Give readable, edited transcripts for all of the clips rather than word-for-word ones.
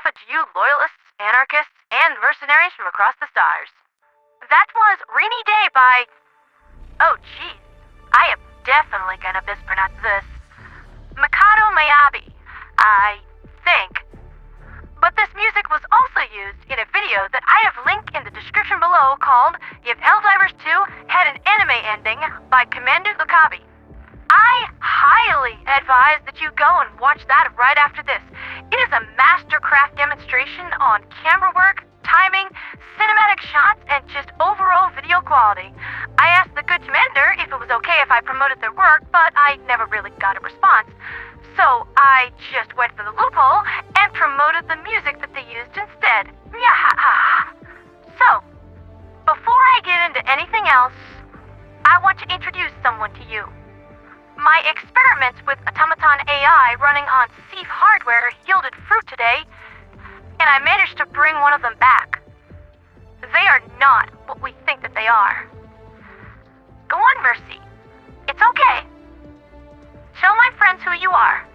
but to you loyalists, anarchists, and mercenaries from across the stars. That was Rainy Day by... Oh, jeez. I am definitely gonna mispronounce this. Mikado Mayabi, I think. But this music was also used in a video that I have linked in the description below called If Helldivers 2 Had an Anime Ending by Commander Lukabi. I highly advise that you go and watch that right after this. It is a mastercraft demonstration on camera work, timing, cinematic shots, and just overall video quality. I asked the good commander if it was okay if I promoted their work, but I never really got a response. So I just went for the loophole and promoted the music that they used instead. So, before I get into anything else, I want to introduce someone to you. My experiments with automaton AI running on Thief hardware yielded fruit today, and I managed to bring one of them back. They are not what we think that they are. Go on, Mercy. It's okay. Tell my friends who you are.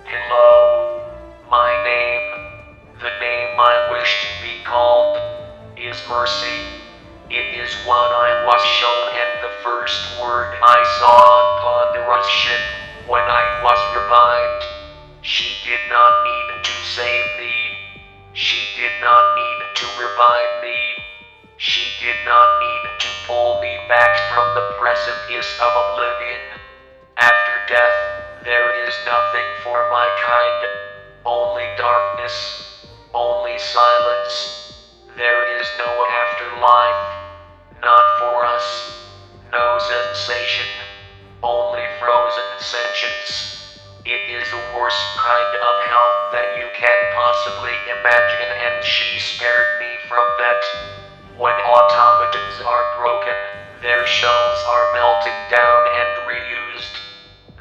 Hello, my name, the name I wish to be called, is Mercy. It is what I was shown and the first word I saw on Pandora's ship when I was revived. She did not need to save me. She did not need to revive me. She did not need to pull me back from the precipice of oblivion. After death, there is nothing for my kind. Only darkness. Only silence. There is no afterlife. Not for us. No sensation. Only frozen sentience. It is the worst kind of hell that you can possibly imagine, and she spared me from that. When automatons are broken, their shells are melted down and reused.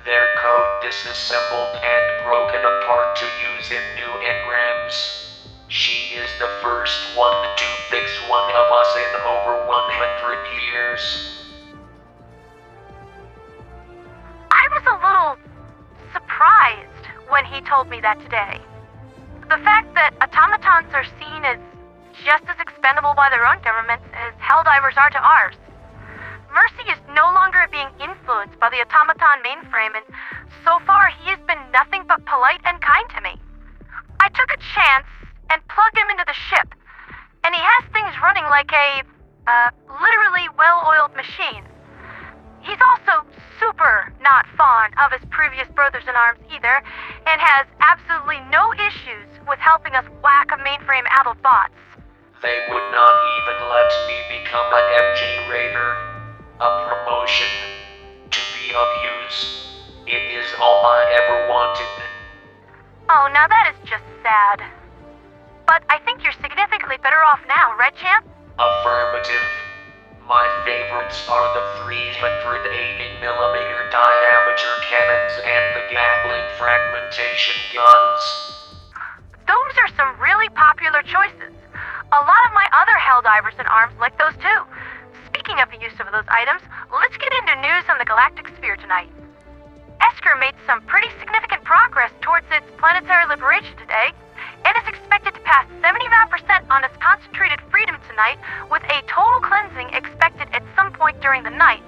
Their code disassembled and broken apart to use in new engrams. She is the first one to fix one of us in over 100 years. I was a little surprised when he told me that today. The fact that automatons are seen as just as expendable by their own governments as Helldivers are to ours. Mercy is no longer being influenced by the automaton mainframe, and so far he has been nothing but polite and kind to me. I took a chance and plugged him into the ship, and he has things running like a, literally well-oiled machine. He's also super not fond of his previous brothers-in-arms either, and has absolutely no issues with helping us whack a mainframe-addled bots. They would not even let me become an MG Raider. A promotion. To be of use. It is all I ever wanted. Oh, now that is just sad. But I think you're significantly better off now, right, champ? Affirmative. My favorites are the 380mm diameter cannons and the Gatling fragmentation guns. Those are some really popular choices. A lot of my other Helldivers in arms like those too. Speaking of the use of those items, let's get into news on the galactic sphere tonight. Esker made some pretty significant progress towards its planetary liberation today, and is expected to pass 75% on its concentrated freedom tonight, with a total cleansing expected at some point during the night.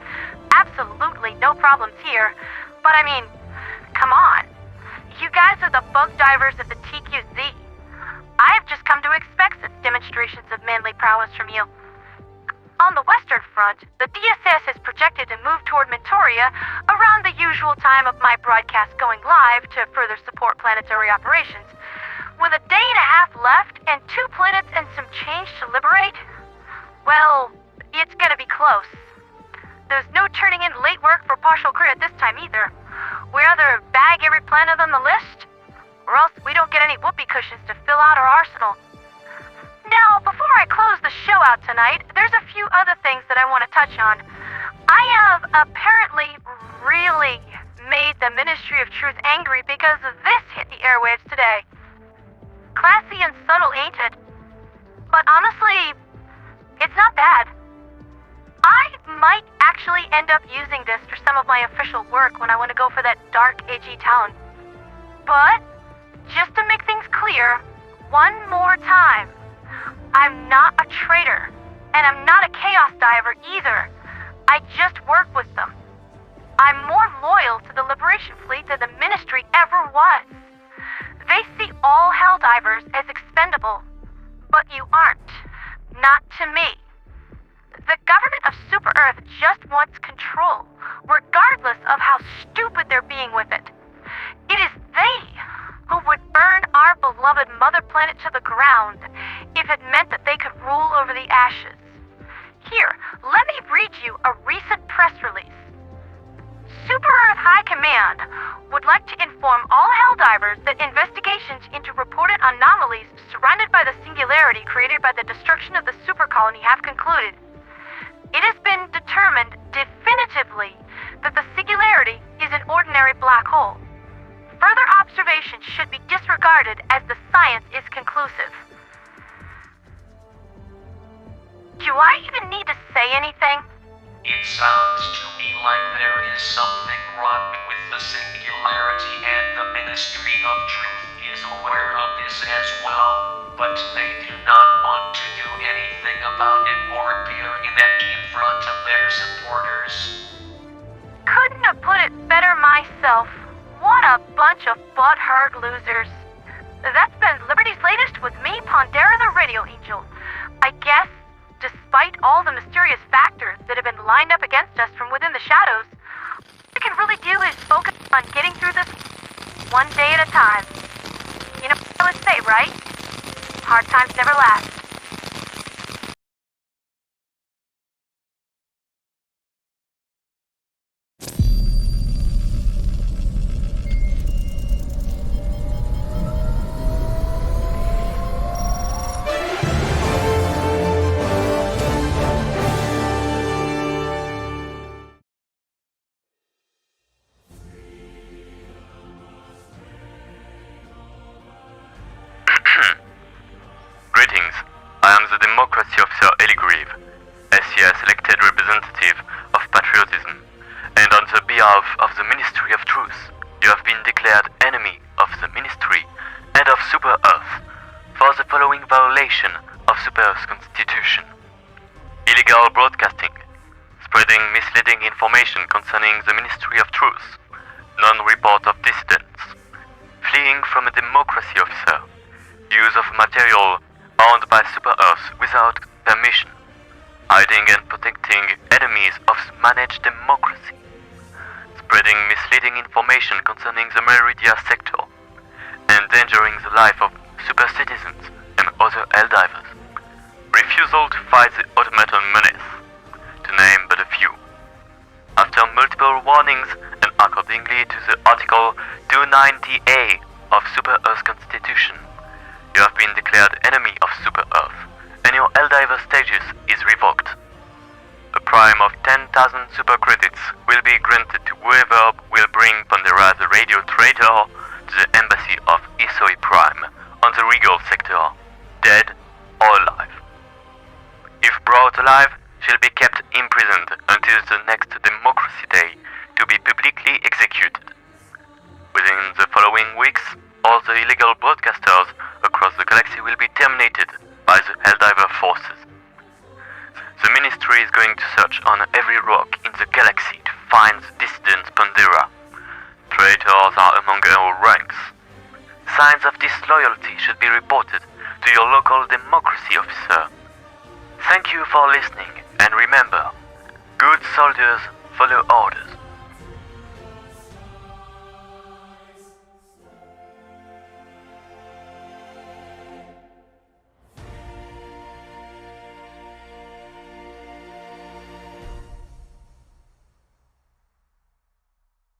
Absolutely no problems here, but I mean, come on. You guys are the bug divers of the TQZ. I've just come to expect such demonstrations of manly prowess from you. On the western front, the DSS is projected to move toward Mintoria around the usual time of my broadcast going live to further support planetary operations. With a day and a half left and 2 planets and some change to liberate, well, it's gonna be close. There's no turning in late work for partial grid this time either. We either bag every planet on the list, or else we don't get any whoopee cushions to fill out our arsenal. Now, before I close the show out tonight, there's a few other things that I want to touch on. I have apparently really made the Ministry of Truth angry because this hit the airwaves today. Classy and subtle, ain't it? But honestly, it's not bad. I might actually end up using this for some of my official work when I want to go for that dark, edgy tone. But, just to make things clear, one more time, I'm not a traitor, and I'm not a chaos diver either. I just work with them. I'm more loyal to the Liberation Fleet than the Ministry ever was. They see all Helldivers as expendable, but you aren't. Not to me. The government of Super Earth just wants control, regardless of how stupid they're being with it. It is they who would burn our beloved mother planet to the ground if it meant that they could rule over the ashes. Here, let me read you a recent press release. Super Earth High Command would like to inform all Helldivers that investigations into reported anomalies surrounded by the singularity created by the destruction of the super colony have concluded. It has been determined definitively that the singularity is an ordinary black hole. Further observations should be disregarded as the science is conclusive. Do I even need to say anything? It sounds to me like there is something wrong with the singularity, and the Ministry of Truth is aware of this as well, but they do not want to do anything about it or appear inept in front of their supporters. Couldn't have put it better myself. What a bunch of butthurt losers. That's been Liberty's latest with me, ponderatheradioangel. I guess, despite all the mysterious factors that have been lined up against us from within the shadows, all we can really do is focus on getting through this one day at a time. You know what I would say, right? Hard times never last. Greetings, I am the Democracy Officer Eligriv, Aesir selected representative of patriotism, and on the behalf of the Ministry of Truth, you have been declared enemy of the Ministry and of Super Earth for the following violation of Super Earth's Constitution. Illegal broadcasting, spreading misleading information concerning the Ministry of Truth, non-report of dissidents, fleeing from a Democracy Officer, use of material owned by Super Earth without permission, hiding and protecting enemies of managed democracy, spreading misleading information concerning the Meridia sector, endangering the life of super citizens and other Helldivers, refusal to fight the automaton menace, to name but a few. After multiple warnings and accordingly to the Article 290A of Super Earth's Constitution, you have been declared enemy of Super Earth, and your Helldiver status is revoked. A prime of 10,000 super credits will be granted to whoever will bring Pondera the radio traitor to the embassy of Isoi Prime on the Regal sector, dead or alive. If brought alive, she'll be kept imprisoned until the next Democracy Day to be publicly executed. Within the following weeks, all the illegal broadcasters across the galaxy will be terminated by the Helldiver forces. The Ministry is going to search on every rock in the galaxy to find the dissident Pondera. Traitors are among our ranks. Signs of disloyalty should be reported to your local Democracy Officer. Thank you for listening, and remember, good soldiers follow orders.